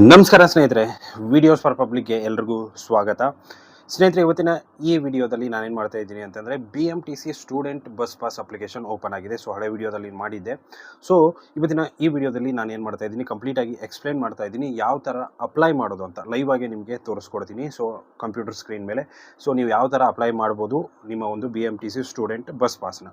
ನಮಸ್ಕಾರ ಸ್ನೇಹಿತರೆ, videos for ಪಬ್ಲಿಕ್ಗೆ ಎಲ್ರಿಗೂ ಸ್ವಾಗತ. ಸ್ನೇಹಿತರೆ, ಇವತ್ತಿನ ಈ ವಿಡಿಯೋದಲ್ಲಿ ನಾನೇನು ಮಾಡ್ತಾ ಇದ್ದೀನಿ ಅಂತಂದರೆ BMTC student bus pass application open ಆಗಿದೆ. ಸೊ ಹಳೆ ವಿಡಿಯೋದಲ್ಲಿ ಮಾಡಿದ್ದೆ. ಸೊ ಇವತ್ತಿನ ಈ ವಿಡಿಯೋದಲ್ಲಿ ನಾನು ಏನು ಮಾಡ್ತಾ ಇದ್ದೀನಿ, ಕಂಪ್ಲೀಟಾಗಿ ಎಕ್ಸ್ಪ್ಲೇನ್ ಮಾಡ್ತಾ ಇದ್ದೀನಿ ಯಾವ ಥರ ಅಪ್ಲೈ ಮಾಡೋದು ಅಂತ ಲೈವ್ ಆಗಿ ನಿಮಗೆ ತೋರಿಸ್ಕೊಡ್ತೀನಿ. ಸೊ ಕಂಪ್ಯೂಟರ್ ಸ್ಕ್ರೀನ್ ಮೇಲೆ ನೀವು ಯಾವ ಥರ ಅಪ್ಲೈ ಮಾಡ್ಬೋದು ನಿಮ್ಮ ಒಂದು BMTC ಸ್ಟೂಡೆಂಟ್ ಬಸ್ ಪಾಸ್ನ.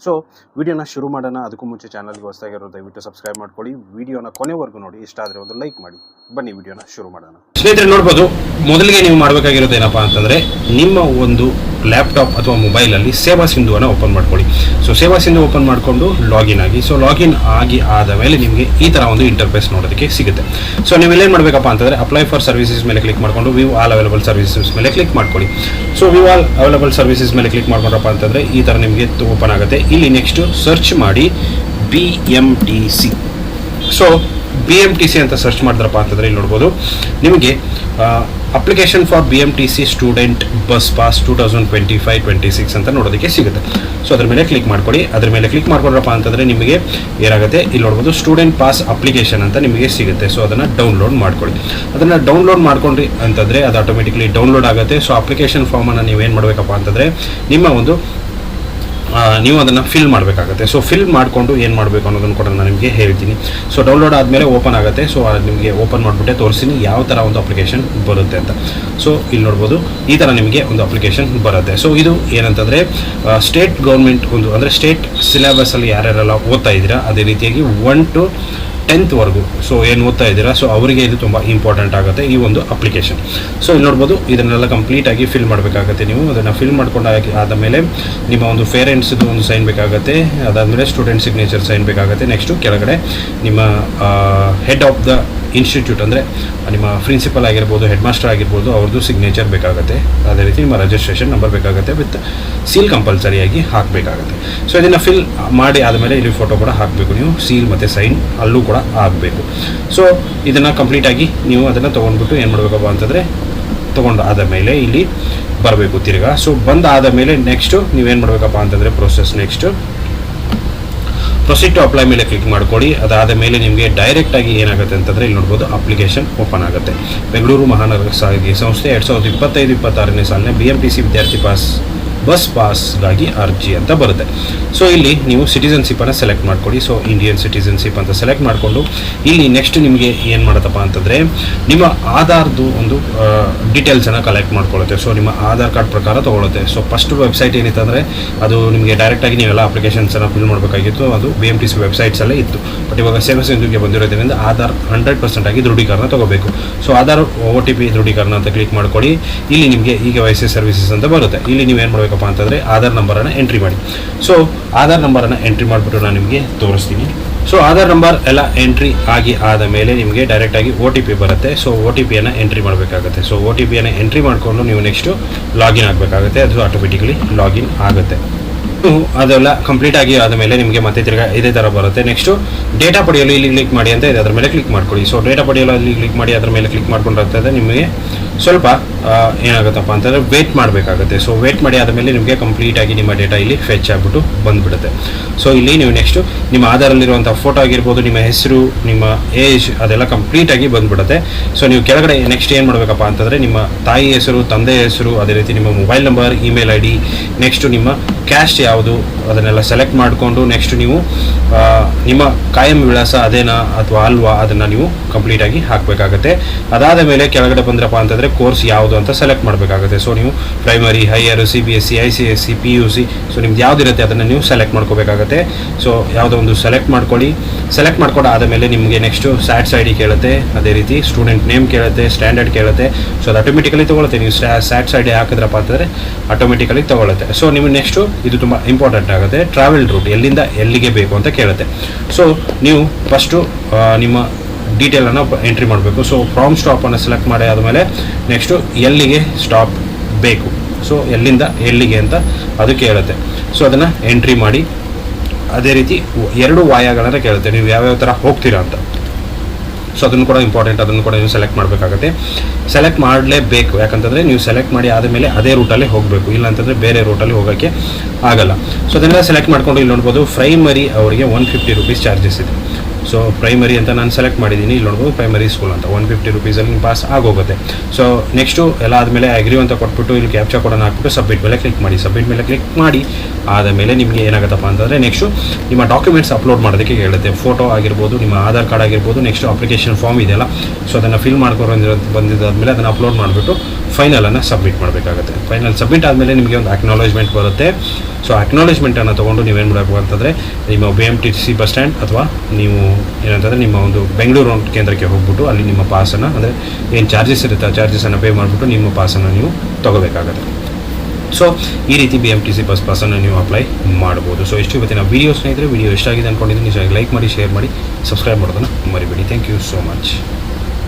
ಸೊ ವಿಡಿಯೋನ ಶುರು ಮಾಡೋಣ. ಅದಕ್ಕೂ ಮುಂಚೆ ಚಾನಲ್ಗೆ ಹೊಸದಾಗಿರೋ ದಯವಿಟ್ಟು ಸಬ್ಸ್ಕ್ರೈಬ್ ಮಾಡ್ಕೊಳ್ಳಿ. ವಿಡಿಯೋನ ಕೊನೆವರೆಗೂ ನೋಡಿ. ಇಷ್ಟ ಆದರೆ ಒಂದು ಲೈಕ್ ಮಾಡಿ. ಬನ್ನಿ ವಿಡಿಯೋನ ಶುರು ಮಾಡೋಣ. ಸ್ನೇಹಿತರೆ, ನೋಡ್ಬೋದು, ಮೊದಲಿಗೆ ನೀವು ಮಾಡಬೇಕಾಗಿರೋದು ಏನಪ್ಪ ಅಂತಂದರೆ ನಿಮ್ಮ ಒಂದು ಲ್ಯಾಪ್ಟಾಪ್ ಅಥವಾ ಮೊಬೈಲಲ್ಲಿ ಸೇವಾ ಸಿಂಧುವನ್ನು ಓಪನ್ ಮಾಡ್ಕೊಳ್ಳಿ. ಸೊ ಸೇವಾ ಸಿಂಧು ಓಪನ್ ಮಾಡಿಕೊಂಡು ಲಾಗಿನ್ ಆಗಿ. ಸೊ ಲಾಗಿನ್ ಆಗಿ ಆದ ಮೇಲೆ ನಿಮಗೆ ಈ ಥರ ಒಂದು ಇಂಟರ್ಫೇಸ್ ನೋಡೋದಕ್ಕೆ ಸಿಗುತ್ತೆ. ಸೊ ನೀವೇನು ಮಾಡಬೇಕಪ್ಪ ಅಂತಂದರೆ ಅಪ್ಲೈ ಫಾರ್ ಸರ್ವಿಸಸ್ ಮೇಲೆ ಕ್ಲಿಕ್ ಮಾಡಿಕೊಂಡು ವ್ಯೂ ಆಲ್ ಅವೈಲಬಲ್ ಸರ್ವಿಸಸ್ ಮೇಲೆ ಕ್ಲಿಕ್ ಮಾಡ್ಕೊಳ್ಳಿ. So view all available services ಮೇಲೆ ಕ್ಲಿಕ್ ಮಾಡ್ಕೊಂಡ್ರಪ್ಪ ಅಂತಂದರೆ ಈ ಥರ ನಿಮಗೆ ಓಪನ್ ಆಗುತ್ತೆ. ಇಲ್ಲಿ ನೆಕ್ಸ್ಟು ಸರ್ಚ್ ಮಾಡಿ BMTC. ಸೊ BMTC ಅಂತ ಸರ್ಚ್ ಮಾಡಿದ್ರಪ್ಪ ಅಂತಂದರೆ ಇಲ್ಲಿ ನೋಡ್ಬೋದು ನಿಮಗೆ application for BMTC student bus pass 2025-26 ಅಂತ ನೋಡೋದಕ್ಕೆ ಸಿಗುತ್ತೆ. ಸೊ ಅದ್ರ ಮೇಲೆ ಕ್ಲಿಕ್ ಮಾಡ್ಕೊಳ್ಳಿ. ಅದ್ರ ಮೇಲೆ ಕ್ಲಿಕ್ ಮಾಡ್ಕೊಂಡ್ರಪ್ಪ ಅಂತಂದರೆ ನಿಮಗೆ ಏನಾಗುತ್ತೆ, ಇಲ್ಲಿ ನೋಡ್ಬೋದು ಸ್ಟೂಡೆಂಟ್ ಪಾಸ್ ಅಪ್ಲಿಕೇಶನ್ ಅಂತ ನಿಮಗೆ ಸಿಗುತ್ತೆ. ಸೊ ಅದನ್ನು ಡೌನ್ಲೋಡ್ ಮಾಡ್ಕೊಳ್ಳಿ. ಅದನ್ನು ಡೌನ್ಲೋಡ್ ಮಾಡ್ಕೊಂಡ್ರಿ ಅಂತಂದರೆ ಅದು ಆಟೋಮೆಟಿಕ್ಲಿ ಡೌನ್ಲೋಡ್ ಆಗುತ್ತೆ. ಸೊ ಅಪ್ಲಿಕೇಶನ್ ಫಾರ್ಮನ್ನು ನೀವೇನು ಮಾಡಬೇಕಪ್ಪ ಅಂತಂದರೆ ನೀವು ಅದನ್ನು ಫಿಲ್ ಮಾಡಬೇಕಾಗುತ್ತೆ. ಸೊ ಫಿಲ್ ಮಾಡಿಕೊಂಡು ಏನು ಮಾಡಬೇಕು ಅನ್ನೋದನ್ನು ಕೂಡ ನಾನು ನಿಮಗೆ ಹೇಳ್ತೀನಿ. ಸೊ ಡೌನ್ಲೋಡ್ ಆದಮೇಲೆ ಓಪನ್ ಆಗುತ್ತೆ. ಸೊ ನಿಮಗೆ ಓಪನ್ ಮಾಡಿಬಿಟ್ಟೆ ತೋರಿಸ್ತೀನಿ ಯಾವ ಥರ ಒಂದು ಅಪ್ಲಿಕೇಶನ್ ಬರುತ್ತೆ ಅಂತ. ಸೊ ಇಲ್ಲಿ ನೋಡ್ಬೋದು ಈ ಥರ ನಿಮಗೆ ಒಂದು ಅಪ್ಲಿಕೇಶನ್ ಬರುತ್ತೆ. ಸೊ ಇದು ಏನಂತಂದರೆ ಸ್ಟೇಟ್ ಗೌರ್ಮೆಂಟ್ ಒಂದು ಅಂದರೆ ಸ್ಟೇಟ್ ಸಿಲೆಬಸಲ್ಲಿ ಯಾರ್ಯಾರೆಲ್ಲ ಓದ್ತಾ ಇದ್ದೀರಾ ಅದೇ ರೀತಿಯಾಗಿ 1 to 10th ವರೆಗೂ ಸೊ ಏನು ಓದ್ತಾ ಇದ್ದೀರಾ ಸೊ ಅವರಿಗೆ ಇದು ತುಂಬ ಇಂಪಾರ್ಟೆಂಟ್ ಆಗುತ್ತೆ ಈ ಒಂದು ಅಪ್ಲಿಕೇಶನ್. ಸೊ ಇಲ್ಲಿ ನೋಡ್ಬೋದು ಇದನ್ನೆಲ್ಲ ಕಂಪ್ಲೀಟಾಗಿ ಫಿಲ್ ಮಾಡಬೇಕಾಗುತ್ತೆ. ನೀವು ಅದನ್ನು ಫಿಲ್ ಮಾಡ್ಕೊಂಡಾಗಿ ಆದ ಮೇಲೆ ನಿಮ್ಮ ಒಂದು ಪೇರೆಂಟ್ಸ್ದು ಒಂದು ಸೈನ್ ಬೇಕಾಗುತ್ತೆ. ಅದಾದಮೇಲೆ ಸ್ಟೂಡೆಂಟ್ ಸಿಗ್ನೇಚರ್ ಸೈನ್ ಬೇಕಾಗುತ್ತೆ. ನೆಕ್ಸ್ಟು ಕೆಳಗಡೆ ನಿಮ್ಮ ಹೆಡ್ ಆಫ್ ದ ಇನ್ಸ್ಟಿಟ್ಯೂಟ್ ಅಂದರೆ ನಿಮ್ಮ ಪ್ರಿನ್ಸಿಪಲ್ ಆಗಿರ್ಬೋದು, ಹೆಡ್ ಮಾಸ್ಟರ್ ಆಗಿರ್ಬೋದು, ಅವ್ರದ್ದು ಸಿಗ್ನೇಚರ್ ಬೇಕಾಗುತ್ತೆ. ಅದೇ ರೀತಿ ನಿಮ್ಮ ರಿಜಿಸ್ಟ್ರೇಷನ್ ನಂಬರ್ ಬೇಕಾಗುತ್ತೆ ವಿತ್ ಸೀಲ್ ಕಂಪಲ್ಸರಿಯಾಗಿ ಹಾಕಬೇಕಾಗುತ್ತೆ. ಸೊ ಇದನ್ನು ಫಿಲ್ ಮಾಡಿ ಆದಮೇಲೆ ಇಲ್ಲಿ ಫೋಟೋ ಕೂಡ ಹಾಕಬೇಕು. ನೀವು ಸೀಲ್ ಮತ್ತು ಸೈನ್ ಅಲ್ಲೂ ಕೂಡ ಆಗಬೇಕು. ಸೊ ಇದನ್ನು ಕಂಪ್ಲೀಟಾಗಿ ನೀವು ಅದನ್ನು ತೊಗೊಂಡ್ಬಿಟ್ಟು ಏನು ಮಾಡಬೇಕಪ್ಪ ಅಂತಂದರೆ ತೊಗೊಂಡು ಆದ ಮೇಲೆ ಇಲ್ಲಿ ಬರಬೇಕು ತಿರ್ಗಾ. ಸೊ ಬಂದಾದ ಮೇಲೆ ನೆಕ್ಸ್ಟು ನೀವೇನು ಮಾಡಬೇಕಪ್ಪ ಅಂತಂದರೆ ಪ್ರೊಸೀಡ್ ಟು ಅಪ್ಲೈ ಮೇಲೆ ಕ್ಲಿಕ್ ಮಾಡ್ಕೊಳ್ಳಿ. ಅದಾದ ಮೇಲೆ ನಿಮಗೆ ಡೈರೆಕ್ಟಾಗಿ ಏನಾಗುತ್ತೆ ಅಂತಂದರೆ ಇಲ್ಲಿ ನೋಡ್ಬೋದು ಅಪ್ಲಿಕೇಶನ್ ಓಪನ್ ಆಗುತ್ತೆ. ಬೆಂಗಳೂರು ಮಹಾನಗರ ಸಾರಿಗೆ ಸಂಸ್ಥೆ 2025-26ನೇ ಸಾಲಿನ BMTC ವಿದ್ಯಾರ್ಥಿ ಬಸ್ ಪಾಸ್ಗಾಗಿ ಅರ್ಜಿ ಅಂತ ಬರುತ್ತೆ. ಸೊ ಇಲ್ಲಿ ನೀವು ಸಿಟಿಸನ್ಶಿಪ್ಪನ್ನು ಸೆಲೆಕ್ಟ್ ಮಾಡ್ಕೊಳ್ಳಿ. ಸೊ ಇಂಡಿಯನ್ ಸಿಟಿಸನ್ಶಿಪ್ ಅಂತ ಸೆಲೆಕ್ಟ್ ಮಾಡಿಕೊಂಡು ಇಲ್ಲಿ ನೆಕ್ಸ್ಟ್ ನಿಮಗೆ ಏನು ಮಾಡುತ್ತಪ್ಪ ಅಂತಂದರೆ ನಿಮ್ಮ ಆಧಾರ್ದು ಒಂದು ಡೀಟೇಲ್ಸನ್ನು ಕಲೆಕ್ಟ್ ಮಾಡ್ಕೊಳ್ಳುತ್ತೆ. ಸೊ ನಿಮ್ಮ ಆಧಾರ್ ಕಾರ್ಡ್ ಪ್ರಕಾರ ತೊಗೊಳುತ್ತೆ. ಸೊ ಫಸ್ಟ್ ವೆಬ್ಸೈಟ್ ಏನಿತ್ತು ಅಂದರೆ ಅದು ನಿಮಗೆ ಡೈರೆಕ್ಟಾಗಿ ನೀವೆಲ್ಲ ಅಪ್ಲಿಕೇಶನ್ಸನ್ನು ಫಿಲ್ ಮಾಡಬೇಕಾಗಿತ್ತು. ಅದು BMTC ವೆಬ್ಸೈಟ್ಸಲ್ಲೇ ಇತ್ತು. ಬಟ್ ಇವಾಗ ಸೇವಾ ಸಿಂಧುಗೆ ಬಂದಿರೋದ್ರಿಂದ ಆಧಾರ್ 100% ಆಗಿ ದೃಢೀಕರಣ ತೊಗೋಬೇಕು. ಸೊ ಆಧಾರ್ OTP ದೃಢೀಕರಣ ಅಂತ ಕ್ಲಿಕ್ ಮಾಡ್ಕೊಳ್ಳಿ. ಇಲ್ಲಿ ನಿಮಗೆ ಈಗ KYC ಸರ್ವಿಸಸ್ ಅಂತ ಬರುತ್ತೆ. ಇಲ್ಲಿ ನೀವೇನು ಮಾಡಬೇಕು ಅಂತಂದರೆ ಆಧಾರ್ ನಂಬರನ್ನು ಎಂಟ್ರಿ ಮಾಡಿ. ಸೊ ಆಧಾರ್ ನಂಬರನ್ನು ಎಂಟ್ರಿ ಮಾಡಿಬಿಟ್ಟು ನಾನು ನಿಮಗೆ ತೋರಿಸ್ತೀನಿ. ಸೊ ಆಧಾರ್ ನಂಬರ್ ಎಲ್ಲ ಎಂಟ್ರಿ ಆಗಿ ಆದ ಮೇಲೆ ನಿಮಗೆ ಡೈರೆಕ್ಟಾಗಿ OTP ಬರುತ್ತೆ. ಸೊ OTPಯನ್ನು ಎಂಟ್ರಿ ಮಾಡಬೇಕಾಗುತ್ತೆ. ಸೊ OTPಯನ್ನು ಎಂಟ್ರಿ ಮಾಡಿಕೊಂಡು ನೀವು ನೆಕ್ಸ್ಟು ಲಾಗಿನ್ ಆಗಬೇಕಾಗುತ್ತೆ. ಅದು ಆಟೋಮೆಟಿಕಲಿ ಲಾಗಿನ್ ಆಗುತ್ತೆ. ಅದೆಲ್ಲ ಕಂಪ್ಲೀಟ್ ಆಗಿ ಆದ ಮೇಲೆ ನಿಮಗೆ ಮತ್ತೆ ತಿರ್ಗಾ ಇದೇ ಥರ ಬರುತ್ತೆ. ನೆಕ್ಸ್ಟು ಡೇಟಾ ಪಡೆಯಲು ಇಲ್ಲಿ ಕ್ಲಿಕ್ ಮಾಡಿ ಅಂತ ಇದೆ, ಅದರ ಮೇಲೆ ಕ್ಲಿಕ್ ಮಾಡ್ಕೊಳ್ಳಿ. ಸೊ ಡೇಟಾ ಪಡೆಯಲು ಅಲ್ಲಿ ಕ್ಲಿಕ್ ಮಾಡಿ ಅದರ ಮೇಲೆ ಕ್ಲಿಕ್ ಮಾಡ್ಕೊಂಡಿರ್ತದೆ ನಿಮಗೆ ಸ್ವಲ್ಪ ಏನಾಗುತ್ತಪ್ಪ ಅಂತಂದರೆ ವೇಟ್ ಮಾಡಬೇಕಾಗುತ್ತೆ. ಸೊ ವೇಟ್ ಮಾಡಿ ಆದಮೇಲೆ ನಿಮಗೆ ಕಂಪ್ಲೀಟಾಗಿ ನಿಮ್ಮ ಡೇಟಾ ಇಲ್ಲಿ ಫೆಚ್ ಆಗಿಬಿಟ್ಟು ಬಂದುಬಿಡುತ್ತೆ. ಸೊ ಇಲ್ಲಿ ನೀವು ನೆಕ್ಸ್ಟು ನಿಮ್ಮ ಆಧಾರಲ್ಲಿರುವಂಥ ಫೋಟೋ ಆಗಿರ್ಬೋದು, ನಿಮ್ಮ ಹೆಸರು, ನಿಮ್ಮ ಏಜ್ ಅದೆಲ್ಲ ಕಂಪ್ಲೀಟಾಗಿ ಬಂದುಬಿಡುತ್ತೆ. ಸೊ ನೀವು ಕೆಳಗಡೆ ನೆಕ್ಸ್ಟ್ ಏನು ಮಾಡಬೇಕಪ್ಪ ಅಂತಂದರೆ ನಿಮ್ಮ ತಾಯಿ ಹೆಸರು, ತಂದೆ ಹೆಸರು, ಅದೇ ರೀತಿ ನಿಮ್ಮ mobile number, email ID, next ನಿಮ್ಮ ಕ್ಯಾಸ್ಟ್ ಯಾವುದು ಅದನ್ನೆಲ್ಲ ಸೆಲೆಕ್ಟ್ ಮಾಡಿಕೊಂಡು ನೆಕ್ಸ್ಟ್ ನೀವು ನಿಮ್ಮ ಕಾಯಂ ವಿಳಾಸ ಅದೇನಾ ಅಥವಾ ಅಲ್ವಾ ಅದನ್ನು ನೀವು ಕಂಪ್ಲೀಟಾಗಿ ಹಾಕಬೇಕಾಗುತ್ತೆ. ಅದಾದ ಮೇಲೆ ಕೆಳಗಡೆ ಬಂದ್ರಪ್ಪ ಅಂತಂದರೆ ಕೋರ್ಸ್ ಯಾವುದು ಅಂತ ಸೆಲೆಕ್ಟ್ ಮಾಡಬೇಕಾಗುತ್ತೆ. ಸೊ ನೀವು primary, higher, CBSE, ICSE, PUC so ನಿಮ್ದು ಯಾವುದಿರುತ್ತೆ ಅದನ್ನು ನೀವು ಸೆಲೆಕ್ಟ್ ಮಾಡ್ಕೋಬೇಕಾಗುತ್ತೆ. ಸೊ ಯಾವುದೋ ಒಂದು ಸೆಲೆಕ್ಟ್ ಮಾಡ್ಕೊಳ್ಳಿ. ಸೆಲೆಕ್ಟ್ ಮಾಡ್ಕೊಂಡು ಆದಮೇಲೆ ನಿಮಗೆ ನೆಕ್ಸ್ಟು SATS ID ಕೇಳುತ್ತೆ. ಅದೇ ರೀತಿ ಸ್ಟೂಡೆಂಟ್ ನೇಮ್ ಕೇಳುತ್ತೆ, ಸ್ಟ್ಯಾಂಡರ್ಡ್ ಕೇಳುತ್ತೆ. ಸೊ ಅದು ಆಟೋಮೆಟಿಕಲಿ ತೊಗೊಳುತ್ತೆ. ನೀವು SATS ID ಹಾಕಿದ್ರಪ್ಪ ಅಂತಂದರೆ ಆಟೋಮೆಟಿಕಲಿ ತೊಗೊಳುತ್ತೆ. ಸೊ ನಿಮಗೆ ನೆಕ್ಸ್ಟು ಇದು ತುಂಬ ಇಂಪಾರ್ಟೆಂಟ್ ಆಗುತ್ತೆ. ಟ್ರಾವೆಲ್ ರೂಟ್ ಎಲ್ಲಿಂದ ಎಲ್ಲಿಗೆ ಬೇಕು ಅಂತ ಕೇಳುತ್ತೆ. ಸೊ ನೀವು ಫಸ್ಟು ನಿಮ್ಮ ಡೀಟೇಲನ್ನು ಎಂಟ್ರಿ ಮಾಡಬೇಕು. ಸೊ ಫ್ರಾಮ್ ಸ್ಟಾಪನ್ನು ಸೆಲೆಕ್ಟ್ ಮಾಡಿ ಆದಮೇಲೆ ನೆಕ್ಸ್ಟು ಎಲ್ಲಿಗೆ ಸ್ಟಾಪ್ ಬೇಕು, ಸೊ ಎಲ್ಲಿಂದ ಎಲ್ಲಿಗೆ ಅಂತ ಅದು ಕೇಳುತ್ತೆ. ಸೊ ಅದನ್ನು ಎಂಟ್ರಿ ಮಾಡಿ. ಅದೇ ರೀತಿ 2 ವಾಯಗಳನ್ನು ಕೇಳುತ್ತೆ, ನೀವು ಯಾವ್ಯಾವ ಥರ ಹೋಗ್ತೀರಾ ಅಂತ. ಸೊ ಅದನ್ನು ಕೂಡ ಇಂಪಾರ್ಟೆಂಟ್, ಅದನ್ನು ಕೂಡ ನೀವು ಸೆಲೆಕ್ಟ್ ಮಾಡಬೇಕಾಗುತ್ತೆ. ಸೆಲೆಕ್ಟ್ ಮಾಡಲೇಬೇಕು, ಯಾಕಂತಂದರೆ ನೀವು ಸೆಲೆಕ್ಟ್ ಮಾಡಿ ಆದಮೇಲೆ ಅದೇ ರೂಟಲ್ಲೇ ಹೋಗಬೇಕು, ಇಲ್ಲ ಅಂತಂದರೆ ಬೇರೆ ರೂಟಲ್ಲಿ ಹೋಗೋಕ್ಕೆ ಆಗಲ್ಲ. ಸೊ ಅದನ್ನೆಲ್ಲ ಸೆಲೆಕ್ಟ್ ಮಾಡಿಕೊಂಡು ಇಲ್ಲಿ ನೋಡ್ಬೋದು ಪ್ರೈಮರಿ ಅವರಿಗೆ 150 ರೂಪೀಸ್ ಚಾರ್ಜಸ್ ಇದೆ. ಸೊ ಪ್ರೈಮರಿ ಅಂತ ನಾನು ಸೆಲೆಕ್ಟ್ ಮಾಡಿದ್ದೀನಿ. ಇಲ್ಲಿ ನೋಡ್ಬೋದು ಪ್ರೈಮರಿ ಸ್ಕೂಲ್ ಅಂತ 150 ರೂಪೀಸಲ್ಲಿ ನಿಮ್ಮ ಪಾಸ್ ಆಗೋಗುತ್ತೆ. ಸೊ ನೆಕ್ಸ್ಟು ಎಲ್ಲ ಆದಮೇಲೆ ಅಗ್ರಿ ಅಂತ ಕೊಟ್ಬಿಟ್ಟು ಇಲ್ಲಿ ಕ್ಯಾಪ್ಚಾ ಕೋಡನ್ನು ಹಾಕ್ಬಿಟ್ಟು ಸಬ್ಮಿಟ್ ಮೇಲೆ ಕ್ಲಿಕ್ ಮಾಡಿ. ಸಬ್ಮಿಟ್ ಮೇಲೆ ಕ್ಲಿಕ್ ಮಾಡಿ ಆದಮೇಲೆ ನಿಮಗೆ ಏನಾಗುತ್ತಪ್ಪ ಅಂತಂದರೆ ನೆಕ್ಸ್ಟು ನಿಮ್ಮ ಡಾಕ್ಯುಮೆಂಟ್ಸ್ ಅಪ್ಲೋಡ್ ಮಾಡೋದಕ್ಕೆ ಹೇಳುತ್ತೆ. ಫೋಟೋ ಆಗಿರ್ಬೋದು, ನಿಮ್ಮ ಆಧಾರ್ ಕಾರ್ಡ್ ಆಗಿರ್ಬೋದು, ನೆಕ್ಸ್ಟ್ ಅಪ್ಲಿಕೇಶನ್ ಫಾರ್ಮ್ ಇದೆಯಲ್ಲ, ಸೊ ಅದನ್ನು ಫಿಲ್ ಮಾಡ್ಕೊಂಡು ಬಂದಿದ್ದಾದಮೇಲೆ ಅದನ್ನು ಅಪ್ಲೋಡ್ ಮಾಡಿಬಿಟ್ಟು ಫೈನಲನ್ನು ಸಬ್ಮಿಟ್ ಮಾಡಬೇಕಾಗುತ್ತೆ. ಫೈನಲ್ ಸಬ್ಮಿಟ್ ಆದಮೇಲೆ ನಿಮಗೆ ಒಂದು ಅಕ್ನಾಲೇಜ್ಮೆಂಟ್ ಬರುತ್ತೆ. ಸೊ ಅಕ್ನಾಲೇಜ್ಮೆಂಟನ್ನು ತೊಗೊಂಡು ನೀವೇನು ಮಾಡಬೇಕು ಅಂತಂದರೆ ನಿಮ್ಮ BMTC ಬಸ್ ಸ್ಟ್ಯಾಂಡ್ ಅಥವಾ ನೀವು ಏನಂತಂದರೆ ನಿಮ್ಮ ಒಂದು ಬೆಂಗಳೂರು ಕೇಂದ್ರಕ್ಕೆ ಹೋಗ್ಬಿಟ್ಟು ಅಲ್ಲಿ ನಿಮ್ಮ ಪಾಸನ್ನು, ಅಂದರೆ ಏನು ಚಾರ್ಜಸ್ ಇರುತ್ತೆ ಆ ಚಾರ್ಜಸನ್ನು ಪೇ ಮಾಡಿಬಿಟ್ಟು ನಿಮ್ಮ ಪಾಸನ್ನು ನೀವು ತೊಗೋಬೇಕಾಗುತ್ತೆ. ಸೊ ಈ ರೀತಿ BMTC ಬಸ್ ಪಾಸನ್ನು ನೀವು ಅಪ್ಲೈ ಮಾಡ್ಬೋದು. ಸೊ ಇಷ್ಟು ಇವತ್ತಿನ ವೀಡಿಯೋ ಸ್ನೇಹಿತರೆ. ವೀಡಿಯೋ ಎಷ್ಟಾಗಿದೆ ಅಂದ್ಕೊಂಡಿದ್ದೀನಿ, ಲೈಕ್ ಮಾಡಿ, ಶೇರ್ ಮಾಡಿ, ಸಬ್ಸ್ಕ್ರೈಬ್ ಮಾಡೋದನ್ನು ಮರಿಬೇಡಿ. Thank you so much.